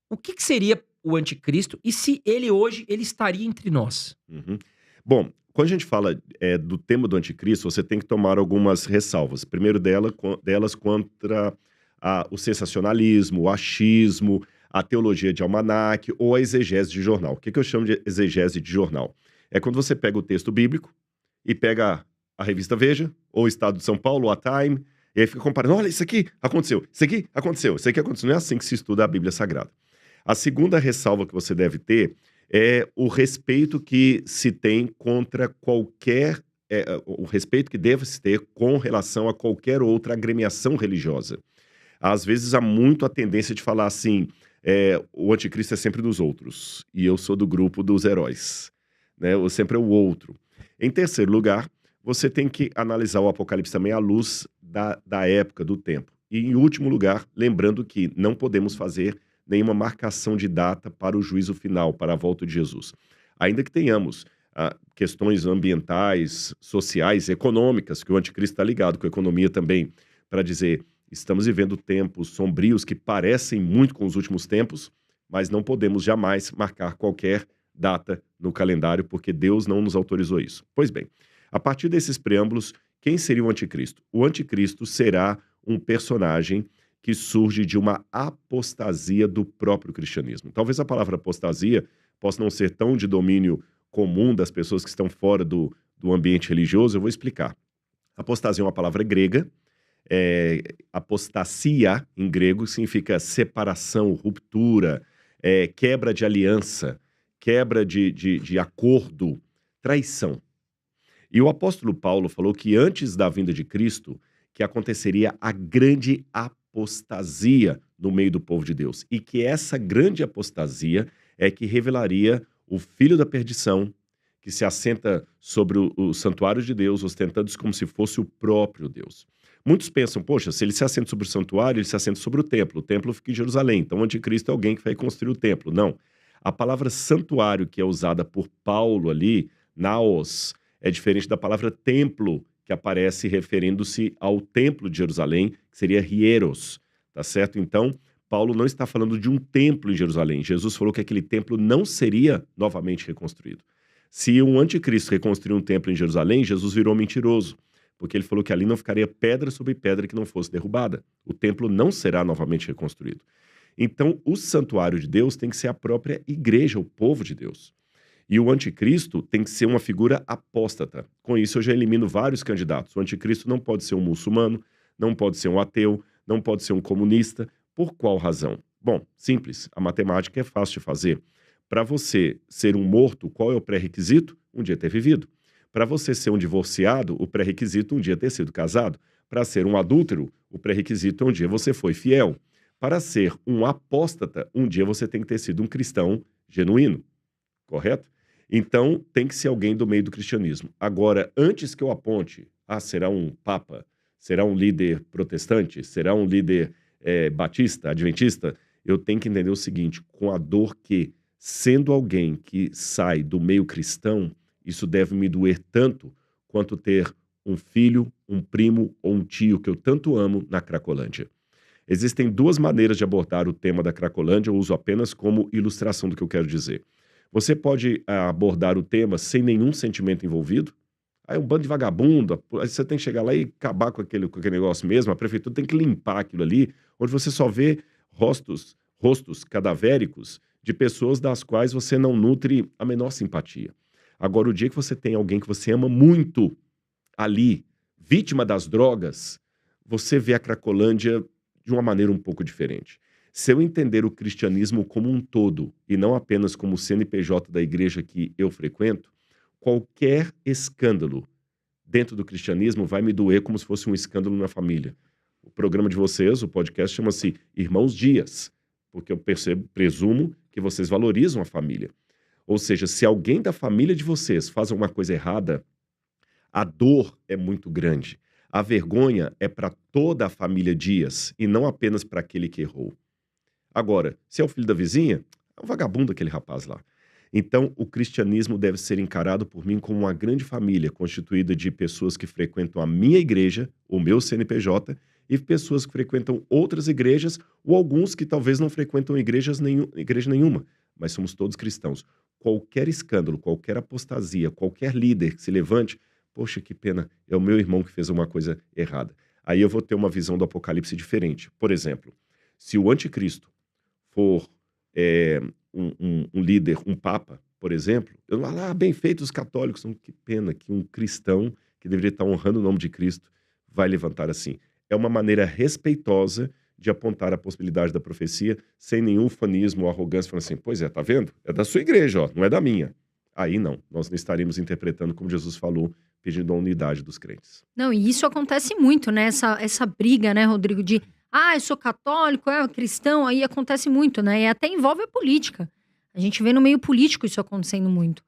O que que seria o anticristo e se ele hoje ele estaria entre nós? Uhum. Bom, quando a gente fala, do tema do anticristo, você tem que tomar algumas ressalvas. Primeiro delas contra o sensacionalismo, o achismo, a teologia de almanaque ou a exegese de jornal. O que que eu chamo de exegese de jornal? É quando você pega o texto bíblico e pega a revista Veja, ou o Estado de São Paulo, ou a Time, e aí fica comparando: "Olha, isso aqui aconteceu, isso aqui aconteceu, isso aqui aconteceu". Não é assim que se estuda a Bíblia Sagrada. A segunda ressalva que você deve ter é o respeito que se tem contra qualquer o respeito que deve se ter com relação a qualquer outra agremiação religiosa. Às vezes há muito a tendência de falar assim, o anticristo é sempre dos outros, e eu sou do grupo dos heróis, né, ou sempre é o outro. Em terceiro lugar, você tem que analisar o Apocalipse também à luz da época, do tempo. E em último lugar, lembrando que não podemos fazer nenhuma marcação de data para o juízo final, para a volta de Jesus. Ainda que tenhamos questões ambientais, sociais, econômicas, que o anticristo está ligado com a economia também, para dizer: estamos vivendo tempos sombrios que parecem muito com os últimos tempos, mas não podemos jamais marcar qualquer data no calendário, porque Deus não nos autorizou isso. Pois bem, a partir desses preâmbulos, quem seria o anticristo? O anticristo será um personagem que surge de uma apostasia do próprio cristianismo. Talvez a palavra apostasia possa não ser tão de domínio comum das pessoas que estão fora do ambiente religioso, eu vou explicar. Apostasia é uma palavra grega, apostasia, em grego, significa separação, ruptura, quebra de aliança, quebra de acordo, traição. E o apóstolo Paulo falou que antes da vinda de Cristo, que aconteceria a grande apostasia no meio do povo de Deus. E que essa grande apostasia é que revelaria o filho da perdição, que se assenta sobre o santuário de Deus, ostentando-se como se fosse o próprio Deus. Muitos pensam: poxa, se ele se assenta sobre o santuário, ele se assenta sobre o templo fica em Jerusalém, então o anticristo é alguém que vai construir o templo. Não. A palavra santuário que é usada por Paulo ali, naos, é diferente da palavra templo, que aparece referindo-se ao templo de Jerusalém, que seria hieros, tá certo? Então, Paulo não está falando de um templo em Jerusalém. Jesus falou que aquele templo não seria novamente reconstruído. Se um anticristo reconstruir um templo em Jerusalém, Jesus virou mentiroso, porque ele falou que ali não ficaria pedra sobre pedra que não fosse derrubada. O templo não será novamente reconstruído. Então, o santuário de Deus tem que ser a própria igreja, o povo de Deus. E o anticristo tem que ser uma figura apóstata. Com isso, eu já elimino vários candidatos. O anticristo não pode ser um muçulmano, não pode ser um ateu, não pode ser um comunista. Por qual razão? Bom, simples. A matemática é fácil de fazer. Para você ser um morto, qual é o pré-requisito? Um dia ter vivido. Para você ser um divorciado, o pré-requisito é um dia ter sido casado. Para ser um adúltero, o pré-requisito é um dia você foi fiel. Para ser um apóstata, um dia você tem que ter sido um cristão genuíno. Correto? Então, tem que ser alguém do meio do cristianismo. Agora, antes que eu aponte, será um papa? Será um líder protestante? Será um líder batista, adventista? Eu tenho que entender o seguinte, com a dor que, sendo alguém que sai do meio cristão, isso deve me doer tanto quanto ter um filho, um primo ou um tio que eu tanto amo na Cracolândia. Existem duas maneiras de abordar o tema da Cracolândia, eu uso apenas como ilustração do que eu quero dizer. Você pode abordar o tema sem nenhum sentimento envolvido. Aí é um bando de vagabundo, aí você tem que chegar lá e acabar com aquele negócio mesmo. A prefeitura tem que limpar aquilo ali, onde você só vê rostos cadavéricos de pessoas das quais você não nutre a menor simpatia. Agora, o dia que você tem alguém que você ama muito ali, vítima das drogas, você vê a Cracolândia de uma maneira um pouco diferente. Se eu entender o cristianismo como um todo e não apenas como o CNPJ da igreja que eu frequento, qualquer escândalo dentro do cristianismo vai me doer como se fosse um escândalo na família. O programa de vocês, o podcast, chama-se Irmãos Dias, porque eu presumo que vocês valorizam a família. Ou seja, se alguém da família de vocês faz alguma coisa errada, a dor é muito grande. A vergonha é para toda a família Dias e não apenas para aquele que errou. Agora, se é o filho da vizinha, é um vagabundo aquele rapaz lá. Então, o cristianismo deve ser encarado por mim como uma grande família, constituída de pessoas que frequentam a minha igreja, o meu CNPJ, e pessoas que frequentam outras igrejas, ou alguns que talvez não frequentam igreja nenhuma, mas somos todos cristãos. Qualquer escândalo, qualquer apostasia, qualquer líder que se levante, poxa, que pena, é o meu irmão que fez uma coisa errada. Aí eu vou ter uma visão do Apocalipse diferente. Por exemplo, se o anticristo for um líder, um papa, por exemplo, eu não falo, bem feito os católicos, que pena que um cristão que deveria estar honrando o nome de Cristo vai levantar assim. É uma maneira respeitosa de apontar a possibilidade da profecia, sem nenhum ufanismo ou arrogância, falando assim, pois é, tá vendo? É da sua igreja, ó, não é da minha. Aí não, nós não estaríamos interpretando como Jesus falou, pedindo a unidade dos crentes. Não, e isso acontece muito, né? Essa briga, né, Rodrigo, de eu sou católico, cristão, aí acontece muito, né? E até envolve a política. A gente vê no meio político isso acontecendo muito.